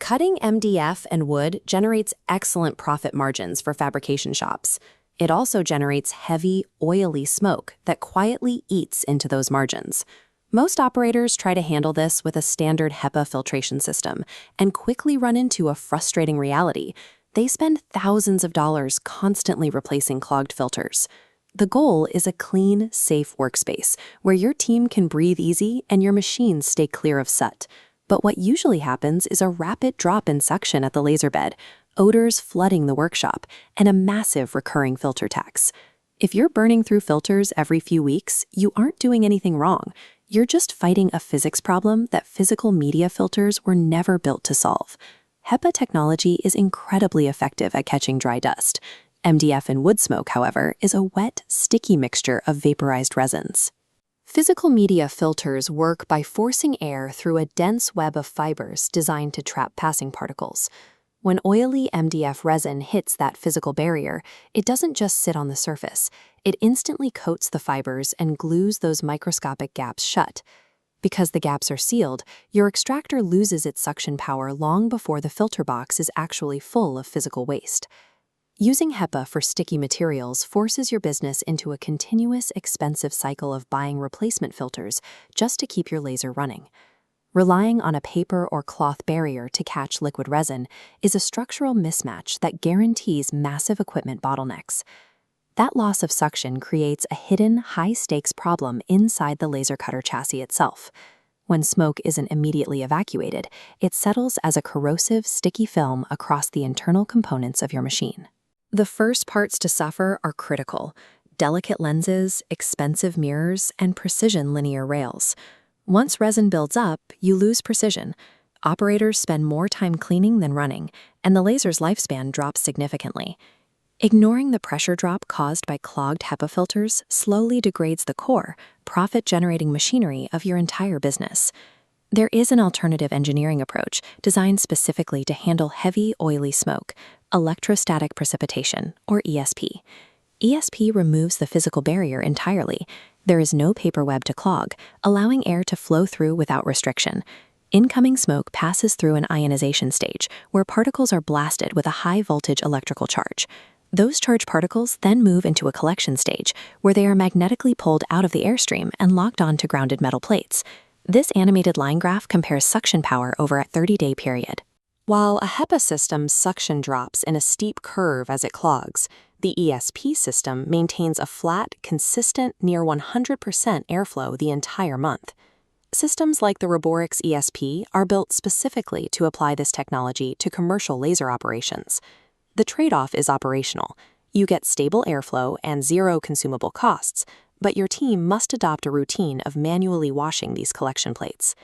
Cutting MDF and wood generates excellent profit margins for fabrication shops. It also generates heavy, oily smoke that quietly eats into those margins. Most operators try to handle this with a standard HEPA filtration system and quickly run into a frustrating reality. They spend thousands of dollars constantly replacing clogged filters. The goal is a clean, safe workspace where your team can breathe easy and your machines stay clear of soot. But what usually happens is a rapid drop in suction at the laser bed, odors flooding the workshop, and a massive recurring filter tax. If you're burning through filters every few weeks, you aren't doing anything wrong. You're just fighting a physics problem that physical media filters were never built to solve. HEPA technology is incredibly effective at catching dry dust. MDF and wood smoke, however, is a wet, sticky mixture of vaporized resins. Physical media filters work by forcing air through a dense web of fibers designed to trap passing particles. When oily MDF resin hits that physical barrier, it doesn't just sit on the surface. It instantly coats the fibers and glues those microscopic gaps shut. Because the gaps are sealed, your extractor loses its suction power long before the filter box is actually full of physical waste. Using HEPA for sticky materials forces your business into a continuous, expensive cycle of buying replacement filters just to keep your laser running. Relying on a paper or cloth barrier to catch liquid resin is a structural mismatch that guarantees massive equipment bottlenecks. That loss of suction creates a hidden, high-stakes problem inside the laser cutter chassis itself. When smoke isn't immediately evacuated, it settles as a corrosive, sticky film across the internal components of your machine. The first parts to suffer are critical: delicate lenses, expensive mirrors, and precision linear rails. Once resin builds up, you lose precision. Operators spend more time cleaning than running, and the laser's lifespan drops significantly. Ignoring the pressure drop caused by clogged HEPA filters slowly degrades the core, profit-generating machinery of your entire business. There is an alternative engineering approach designed specifically to handle heavy, oily smoke: electrostatic precipitation, or ESP. ESP removes the physical barrier entirely. There is no paper web to clog, allowing air to flow through without restriction. Incoming smoke passes through an ionization stage, where particles are blasted with a high-voltage electrical charge. Those charged particles then move into a collection stage, where they are magnetically pulled out of the airstream and locked onto grounded metal plates. This animated line graph compares suction power over a 30-day period. While a HEPA system's suction drops in a steep curve as it clogs, the ESP system maintains a flat, consistent, near 100% airflow the entire month. Systems like the Roborix ESP are built specifically to apply this technology to commercial laser operations. The trade-off is operational. You get stable airflow and zero consumable costs, but your team must adopt a routine of manually washing these collection plates.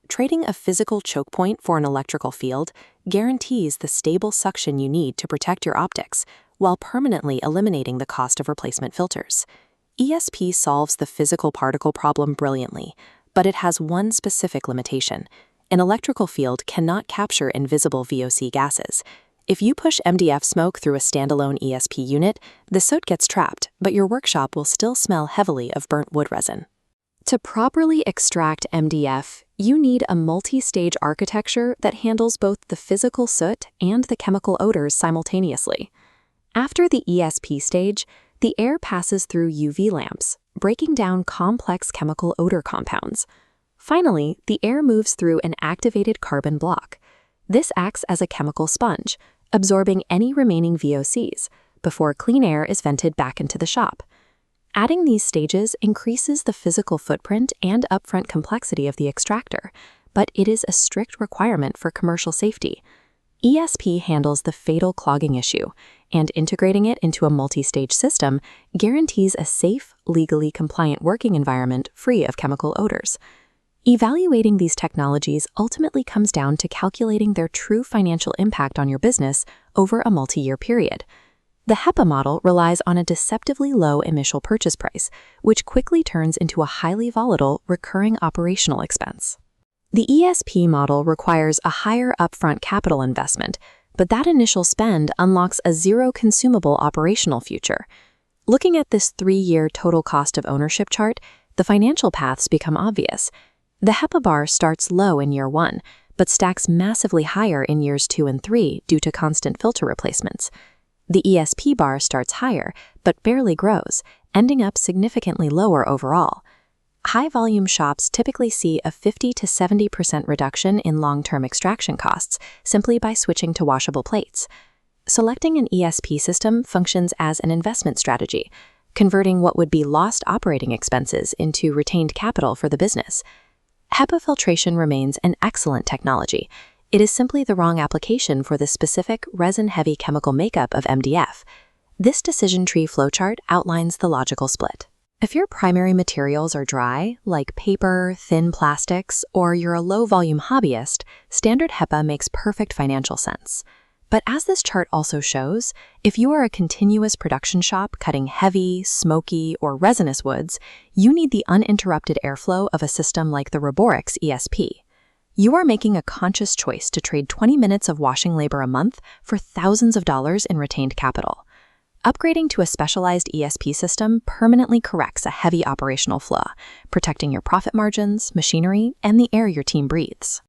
Trading a physical choke point for an electrical field guarantees the stable suction you need to protect your optics, while permanently eliminating the cost of replacement filters. ESP solves the physical particle problem brilliantly, but it has one specific limitation: an electrical field cannot capture invisible VOC gases. If you push MDF smoke through a standalone ESP unit, the soot gets trapped, but your workshop will still smell heavily of burnt wood resin. To properly extract MDF, you need a multi-stage architecture that handles both the physical soot and the chemical odors simultaneously. After the ESP stage, the air passes through UV lamps, breaking down complex chemical odor compounds. Finally, the air moves through an activated carbon block. This acts as a chemical sponge, absorbing any remaining VOCs, before clean air is vented back into the shop. Adding these stages increases the physical footprint and upfront complexity of the extractor, but it is a strict requirement for commercial safety. ESP handles the fatal clogging issue, and integrating it into a multi-stage system guarantees a safe, legally compliant working environment free of chemical odors. Evaluating these technologies ultimately comes down to calculating their true financial impact on your business over a multi-year period. The HEPA model relies on a deceptively low initial purchase price, which quickly turns into a highly volatile, recurring operational expense. The ESP model requires a higher upfront capital investment, but that initial spend unlocks a zero consumable operational future. Looking at this 3-year total cost of ownership chart, the financial paths become obvious. The HEPA bar starts low in year 1, but stacks massively higher in years 2 and 3 due to constant filter replacements. The ESP bar starts higher, but barely grows, ending up significantly lower overall. High-volume shops typically see a 50 to 70% reduction in long-term extraction costs simply by switching to washable plates. Selecting an ESP system functions as an investment strategy, converting what would be lost operating expenses into retained capital for the business. HEPA filtration remains an excellent technology. It is simply the wrong application for the specific resin-heavy chemical makeup of MDF. This decision tree flowchart outlines the logical split. If your primary materials are dry, like paper, thin plastics, or you're a low-volume hobbyist, standard HEPA makes perfect financial sense. But as this chart also shows, if you are a continuous production shop cutting heavy, smoky, or resinous woods, you need the uninterrupted airflow of a system like the Roborix ESP. You are making a conscious choice to trade 20 minutes of washing labor a month for thousands of dollars in retained capital. Upgrading to a specialized ESP system permanently corrects a heavy operational flaw, protecting your profit margins, machinery, and the air your team breathes.